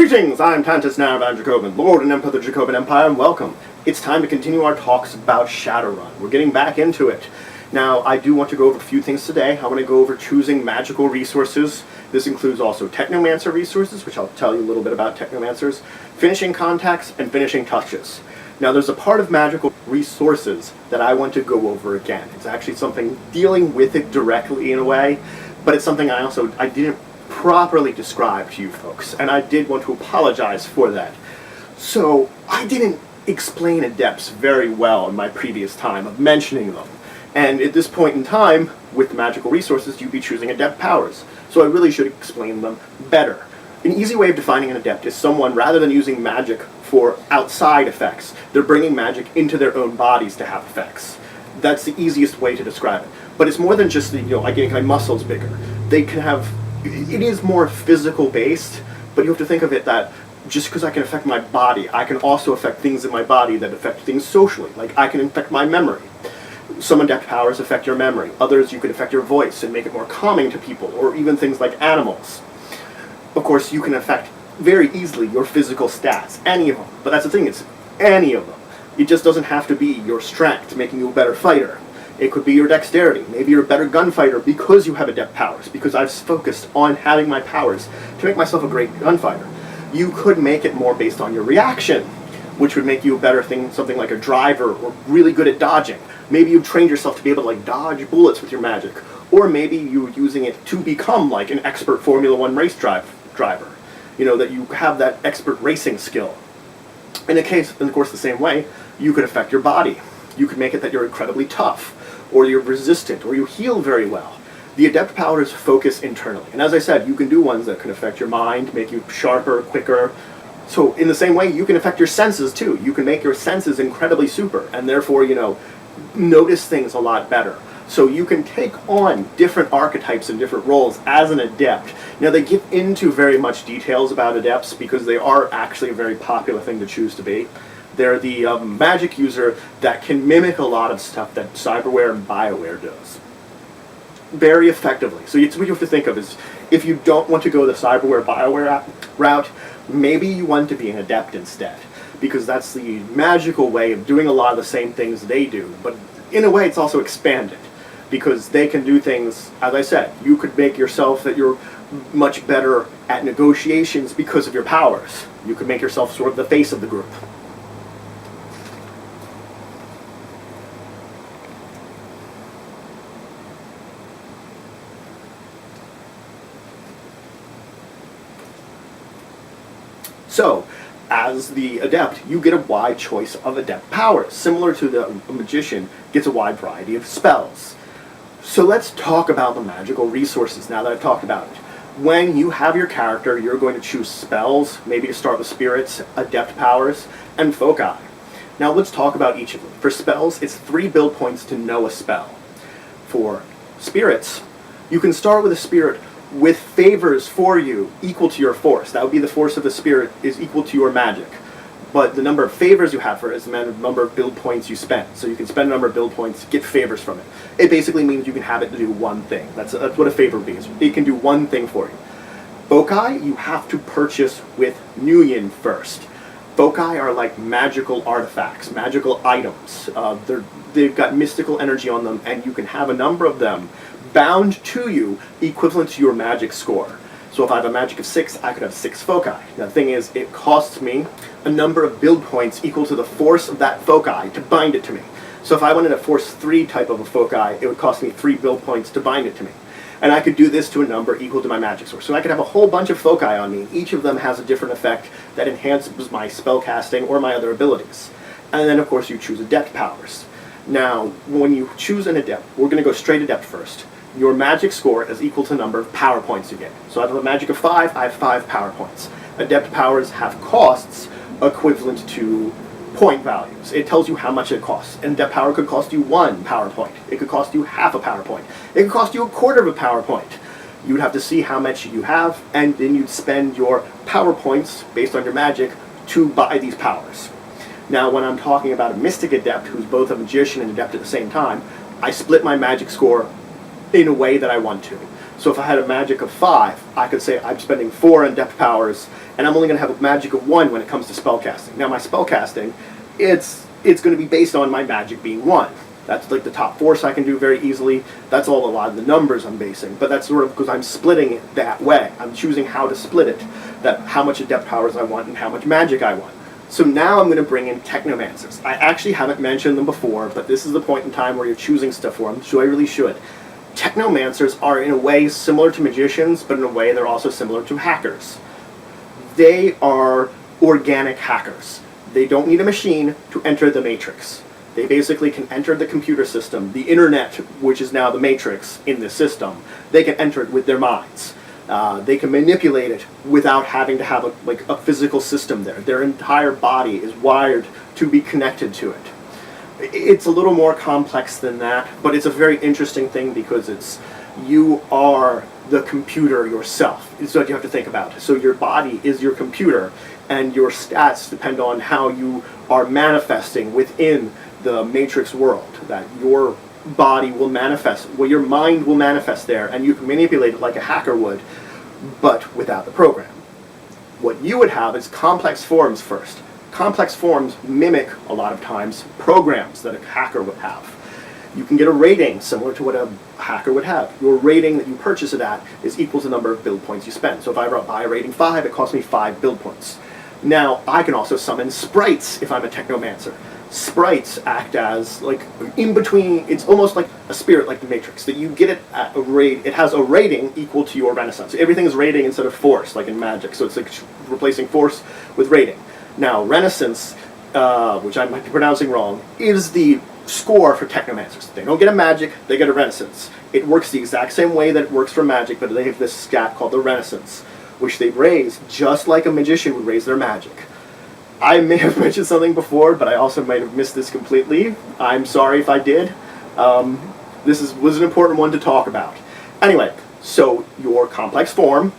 Greetings! I'm Tantus Naravan Dracovin, Lord and Emperor of the Dracovin Empire, and welcome. It's time to continue our talks about Shadowrun. We're getting back into it. Now, I do want to go over a few things today. I want to go over choosing magical resources. This includes also Technomancer resources, which I'll tell you a little bit about Technomancers, finishing contacts, and finishing touches. Now, there's a part of magical resources that I want to go over again. It's actually something dealing with it directly in a way, but it's something I didn't properly describe to you folks, and I did want to apologize for that. So, I didn't explain adepts very well in my previous time of mentioning them. And at this point in time, with magical resources, you'd be choosing adept powers. So I really should explain them better. An easy way of defining an adept is someone, rather than using magic for outside effects, they're bringing magic into their own bodies to have effects. That's the easiest way to describe it. But it's more than just like getting my muscles bigger. They can have, it is more physical based, but you have to think of it that just because I can affect my body, I can also affect things in my body that affect things socially. Like I can affect my memory. Some adept powers affect your memory. Others, you can affect your voice and make it more calming to people, or even things like animals. Of course, you can affect very easily your physical stats, any of them. But that's the thing, it's any of them. It just doesn't have to be your strength making you a better fighter. It could be your dexterity. Maybe you're a better gunfighter because you have adept powers, because I've focused on having my powers to make myself a great gunfighter. You could make it more based on your reaction, which would make you a better thing, something like a driver, or really good at dodging. Maybe you've trained yourself to be able to dodge bullets with your magic. Or maybe you're using it to become like an expert Formula One race driver. That you have that expert racing skill. In of course, the same way, you could affect your body. You could make it that you're incredibly tough, or you're resistant, or you heal very well. The adept powers focus internally. And as I said, you can do ones that can affect your mind, make you sharper, quicker. So in the same way, you can affect your senses too. You can make your senses incredibly super, and therefore, notice things a lot better. So you can take on different archetypes and different roles as an adept. Now, they get into very much details about adepts because they are actually a very popular thing to choose to be. They're the magic user that can mimic a lot of stuff that Cyberware and Bioware does very effectively. So what you have to think of is, if you don't want to go the Cyberware Bioware route, maybe you want to be an adept instead, because that's the magical way of doing a lot of the same things they do. But in a way, it's also expanded, because they can do things, as I said, you could make yourself that you're much better at negotiations because of your powers. You could make yourself sort of the face of the group. So, as the adept, you get a wide choice of adept powers, similar to the magician gets a wide variety of spells. So let's talk about the magical resources now that I've talked about it. When you have your character, you're going to choose spells, maybe to start with spirits, adept powers, and foci. Now let's talk about each of them. For spells, it's 3 build points to know a spell. For spirits, you can start with a spirit with favors for you equal to your force. That would be the force of the spirit is equal to your magic. But the number of favors you have for it is the number of build points you spend. So you can spend a number of build points, get favors from it. It basically means you can have it to do one thing. That's what a favor means. It can do one thing for you. Foci, you have to purchase with Nuyen first. Foci are like magical artifacts, magical items. They've got mystical energy on them, and you can have a number of them bound to you equivalent to your magic score. So if I have a magic of 6, I could have 6 foci. Now the thing is, it costs me a number of build points equal to the force of that foci to bind it to me. So if I wanted a force 3 type of a foci, it would cost me 3 build points to bind it to me. And I could do this to a number equal to my magic score. So I could have a whole bunch of foci on me. Each of them has a different effect that enhances my spell casting or my other abilities. And then of course you choose adept powers. Now, when you choose an adept, we're going to go straight adept first. Your magic score is equal to the number of power points you get. So I have a magic of 5, I have 5 power points. Adept powers have costs equivalent to point values. It tells you how much it costs. An adept power could cost you 1 power point. It could cost you half a power point. It could cost you a quarter of a power point. You'd have to see how much you have, and then you'd spend your power points based on your magic to buy these powers. Now, when I'm talking about a mystic adept who's both a magician and adept at the same time, I split my magic score in a way that I want to. So if I had a magic of 5, I could say I'm spending 4 adept powers, and I'm only going to have a magic of 1 when it comes to spellcasting. Now my spellcasting, it's going to be based on my magic being 1. That's like the top force I can do very easily. That's all a lot of the numbers I'm basing. But that's sort of because I'm splitting it that way. I'm choosing how to split it. That how much adept powers I want and how much magic I want. So now I'm going to bring in Technomancers. I actually haven't mentioned them before, but this is the point in time where you're choosing stuff for them, so I really should. Technomancers are in a way similar to magicians, but in a way they're also similar to hackers. They are organic hackers. They don't need a machine to enter the matrix. They basically can enter the computer system, the internet, which is now the matrix in this system. They can enter it with their minds. They can manipulate it without having to have a physical system there. Their entire body is wired to be connected to it. It's a little more complex than that, but it's a very interesting thing because you are the computer yourself. It's what you have to think about. So your body is your computer, and your stats depend on how you are manifesting within the matrix world. That your body will manifest, well, your mind will manifest there, and you can manipulate it like a hacker would, but without the program. What you would have is complex forms first. Complex forms mimic, a lot of times, programs that a hacker would have. You can get a rating similar to what a hacker would have. Your rating that you purchase it at is equal to the number of build points you spend. So if I buy a rating 5, it costs me 5 build points. Now, I can also summon sprites if I'm a Technomancer. Sprites act as, like, in between, it's almost like a spirit like the Matrix, that you get it at a rate, it has a rating equal to your Renaissance. Everything is rating instead of force, like in Magic, so it's like replacing force with rating. Now, Renaissance, which I might be pronouncing wrong, is the score for Technomancers. They don't get a Magic, they get a Renaissance. It works the exact same way that it works for Magic, but they have this stat called the Renaissance, which they raise just like a magician would raise their Magic. I may have mentioned something before, but I also might have missed this completely. I'm sorry if I did. This was an important one to talk about. Anyway, so your complex form,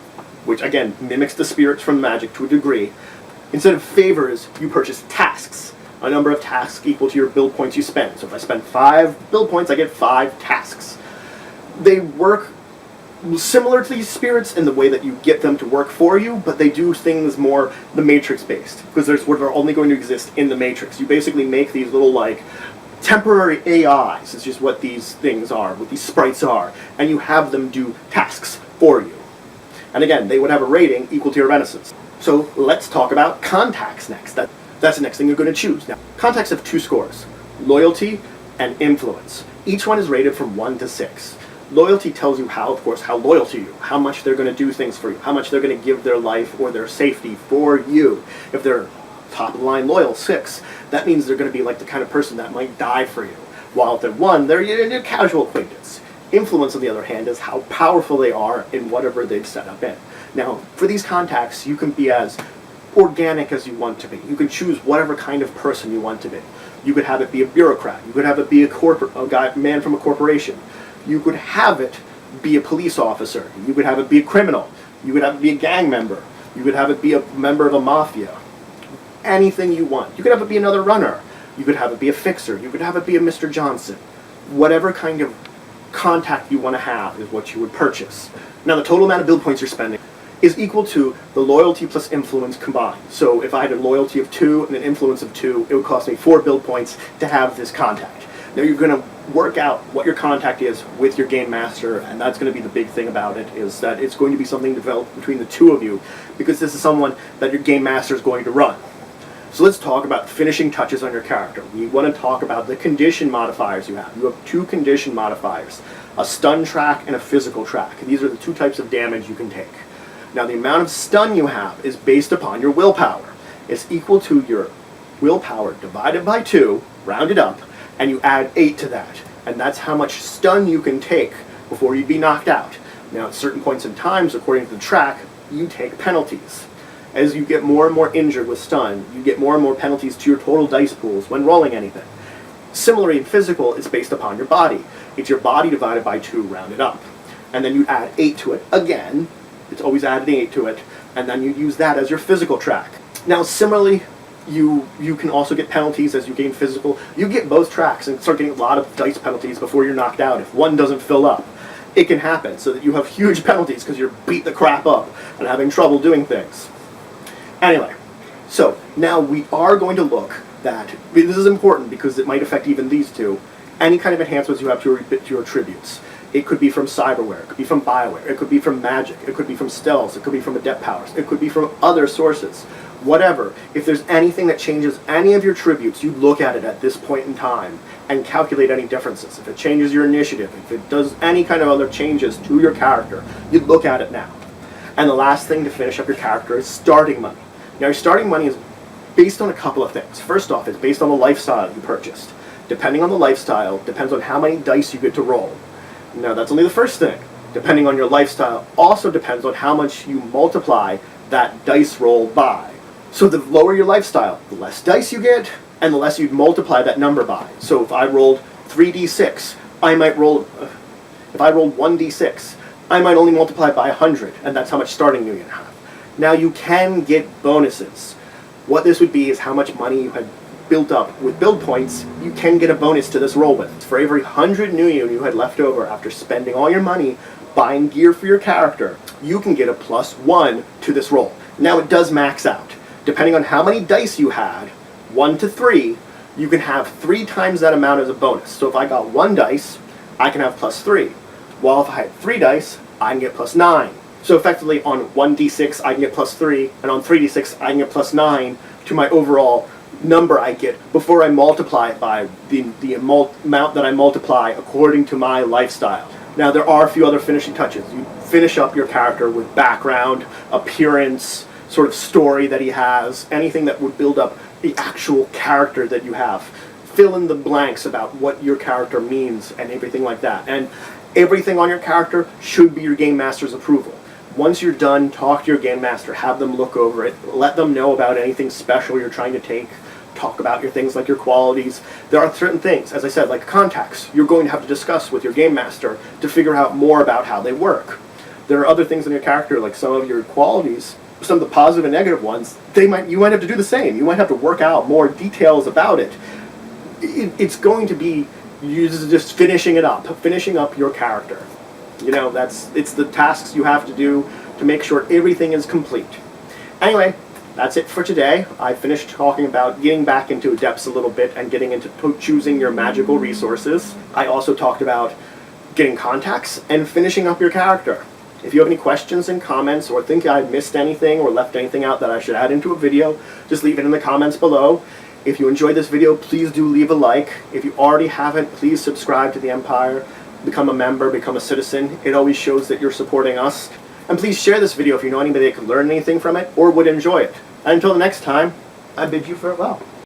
which again mimics the spirits from Magic to a degree, instead of favors, you purchase tasks. A number of tasks equal to your build points you spend. So if I spend 5 build points, I get 5 tasks. They work similar to these spirits in the way that you get them to work for you, but they do things more the Matrix based, because they're only going to exist in the Matrix. You basically make these little, like, temporary AIs, is just what these things are, what these sprites are, and you have them do tasks for you. And again, they would have a rating equal to your Renaissance. So let's talk about contacts next. That's the next thing you're going to choose. Now, contacts have 2 scores, loyalty and influence. Each one is rated from 1 to 6. Loyalty tells you how loyal to you, how much they're going to do things for you, how much they're going to give their life or their safety for you. If they're top of the line loyal, 6, that means they're going to be like the kind of person that might die for you. While if they're 1, they're your casual acquaintance. Influence, on the other hand, is how powerful they are in whatever they've set up in. Now, for these contacts, you can be as organic as you want to be. You can choose whatever kind of person you want to be. You could have it be a bureaucrat. You could have it be a man from a corporation. You could have it be a police officer. You could have it be a criminal. You could have it be a gang member. You could have it be a member of a mafia. Anything you want. You could have it be another runner. You could have it be a fixer. You could have it be a Mr. Johnson. Whatever kind of contact you want to have is what you would purchase. Now, the total amount of build points you're spending is equal to the loyalty plus influence combined. So if I had a loyalty of 2 and an influence of 2, it would cost me 4 build points to have this contact. Now you're going to work out what your contact is with your game master, and that's going to be the big thing about it, is that it's going to be something developed between the 2 of you, because this is someone that your game master is going to run. So let's talk about finishing touches on your character. We want to talk about the condition modifiers you have. You have 2 condition modifiers, a stun track and a physical track. These are the 2 types of damage you can take. Now the amount of stun you have is based upon your willpower. It's equal to your willpower divided by 2, rounded up, and you add 8 to that. And that's how much stun you can take before you'd be knocked out. Now at certain points in times, according to the track, you take penalties. As you get more and more injured with stun, you get more and more penalties to your total dice pools when rolling anything. Similarly in physical, it's based upon your body. It's your body divided by 2 rounded up. And then you add 8 to it again. It's always adding 8 to it. And then you use that as your physical track. Now similarly, you can also get penalties as you gain physical. You get both tracks and start getting a lot of dice penalties before you're knocked out if one doesn't fill up. it can happen, so that you have huge penalties because you're beat the crap up and having trouble doing things. Anyway, so now we are going to look that, this is important because it might affect even these two, any kind of enhancements you have to your attributes. It could be from cyberware, it could be from bioware, it could be from magic, it could be from spells, it could be from adept powers, it could be from other sources. Whatever, if there's anything that changes any of your attributes, you look at it at this point in time and calculate any differences. If it changes your initiative, if it does any kind of other changes to your character, you look at it now. And the last thing to finish up your character is starting money. Now your starting money is based on a couple of things. First off, it's based on the lifestyle you purchased. Depending on the lifestyle, depends on how many dice you get to roll. Now that's only the first thing. Depending on your lifestyle also depends on how much you multiply that dice roll by. So the lower your lifestyle, the less dice you get, and the less you'd multiply that number by. So if I rolled 3d6, I might roll, if I rolled 1d6, I might only multiply by 100, and that's how much starting new you have. Now you can get bonuses. What this would be is how much money you had built up with build points, you can get a bonus to this roll with. For every 100 new you had left over after spending all your money buying gear for your character, you can get a +1 to this roll. Now it does max out. Depending on how many dice you had, 1 to 3, you can have 3 times that amount as a bonus. So if I got 1 dice, I can have +3. While if I had 3 dice, I can get +9. So effectively on 1d6 I can get +3, and on 3d6 I can get +9 to my overall number I get before I multiply it by the amount that I multiply according to my lifestyle. Now there are a few other finishing touches. You finish up your character with background, appearance, sort of story that he has, anything that would build up the actual character that you have. Fill in the blanks about what your character means and everything like that. And everything on your character should be your game master's approval. Once you're done, talk to your game master, have them look over it, let them know about anything special you're trying to take, talk about your things like your qualities. There are certain things, as I said, like contacts, you're going to have to discuss with your game master to figure out more about how they work. There are other things in your character, like some of your qualities, some of the positive and negative ones, you might have to do the same. You might have to work out more details about it. It's going to be just finishing up your character. You know, it's the tasks you have to do to make sure everything is complete. Anyway, that's it for today. I finished talking about getting back into Adepts a little bit and getting into choosing your magical resources. I also talked about getting contacts and finishing up your character. If you have any questions and comments or think I missed anything or left anything out that I should add into a video, just leave it in the comments below. If you enjoyed this video, please do leave a like. If you already haven't, please subscribe to the Empire, become a member, become a citizen. It always shows that you're supporting us. And please share this video if you know anybody that could learn anything from it or would enjoy it. And until the next time, I bid you farewell.